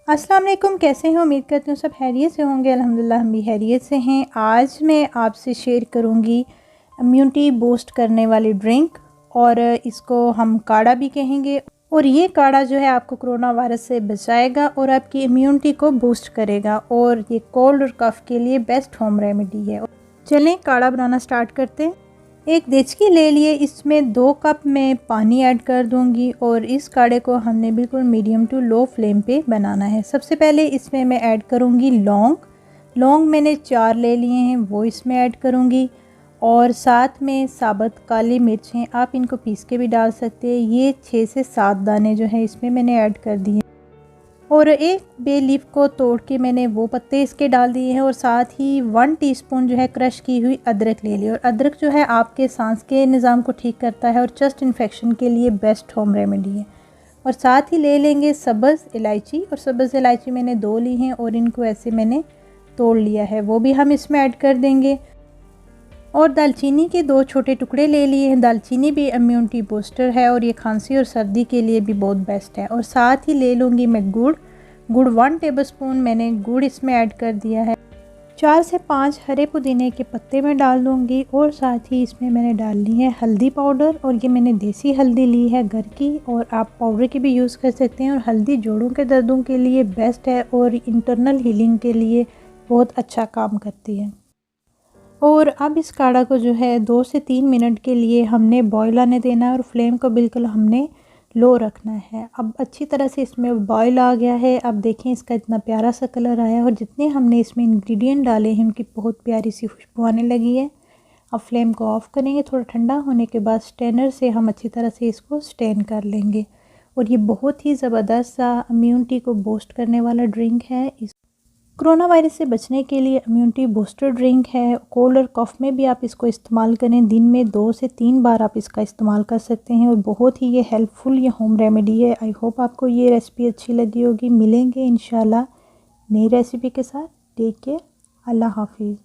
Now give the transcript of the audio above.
अस्सलाम वालेकुम, कैसे हैं? उम्मीद करती हूँ सब खैरियत से होंगे। अल्हम्दुलिल्लाह हम भी खैरियत से हैं। आज मैं आपसे शेयर करूँगी इम्यूनिटी बूस्ट करने वाली ड्रिंक, और इसको हम काढ़ा भी कहेंगे। और ये काढ़ा जो है आपको कोरोना वायरस से बचाएगा और आपकी इम्यूनिटी को बूस्ट करेगा, और ये कोल्ड और कफ़ के लिए बेस्ट होम रेमेडी है। चलें काढ़ा बनाना स्टार्ट करते हैं। एक देचकी ले लिए, इसमें 2 कप मैं पानी ऐड कर दूंगी, और इस काढ़े को हमने बिल्कुल मीडियम टू लो फ्लेम पे बनाना है। सबसे पहले इसमें मैं ऐड करूंगी लौंग मैंने 4 ले लिए हैं, वो इसमें ऐड करूंगी। और साथ में साबुत काली मिर्च हैं, आप इनको पीस के भी डाल सकते हैं। ये 6 से 7 दाने जो है इसमें मैंने ऐड कर दिए। और एक बे लीफ को तोड़ के मैंने वो पत्ते इसके डाल दिए हैं, और साथ ही 1 टीस्पून जो है क्रश की हुई अदरक ले ली। और अदरक जो है आपके सांस के निज़ाम को ठीक करता है और चेस्ट इन्फेक्शन के लिए बेस्ट होम रेमेडी है। और साथ ही ले लेंगे सब्ज़ इलायची, और सब्ज़ इलायची मैंने 2 ली हैं और इनको ऐसे मैंने तोड़ लिया है, वो भी हम इसमें ऐड कर देंगे। और दालचीनी के 2 छोटे टुकड़े ले लिए हैं। दालचीनी भी इम्यूनिटी बूस्टर है और ये खांसी और सर्दी के लिए भी बहुत बेस्ट है। और साथ ही ले लूँगी मैं गुड़ 1 टेबलस्पून मैंने गुड़ इसमें ऐड कर दिया है। 4 से 5 हरे पुदीने के पत्ते मैं डाल दूँगी, और साथ ही इसमें मैंने डाल ली है हल्दी पाउडर, और ये मैंने देसी हल्दी ली है घर की, और आप पाउडर की भी यूज़ कर सकते हैं। और हल्दी जोड़ों के दर्दों के लिए बेस्ट है और इंटरनल हीलिंग के लिए बहुत अच्छा काम करती है। और अब इस काढ़ा को जो है 2 से 3 मिनट के लिए हमने बॉयल आने देना है, और फ्लेम को बिल्कुल हमने लो रखना है। अब अच्छी तरह से इसमें बॉयल आ गया है। अब देखें इसका इतना प्यारा सा कलर आया है, और जितने हमने इसमें इंग्रेडिएंट डाले हैं उनकी बहुत प्यारी सी खुशबू आने लगी है। अब फ्लेम को ऑफ़ करेंगे। थोड़ा ठंडा होने के बाद स्टेनर से हम अच्छी तरह से इसको स्टेन कर लेंगे। और ये बहुत ही ज़बरदस्त सा इम्यूनिटी को बूस्ट करने वाला ड्रिंक है। कोरोना वायरस से बचने के लिए इम्यूनिटी बूस्टर ड्रिंक है। कोल्ड और कफ़ में भी आप इसको इस्तेमाल करें। दिन में 2 से 3 बार आप इसका इस्तेमाल कर सकते हैं, और बहुत ही ये हेल्पफुल ये होम रेमेडी है। आई होप आपको ये रेसिपी अच्छी लगी होगी। मिलेंगे इंशाल्लाह नई रेसिपी के साथ। टेक केयर, अल्लाह हाफिज़।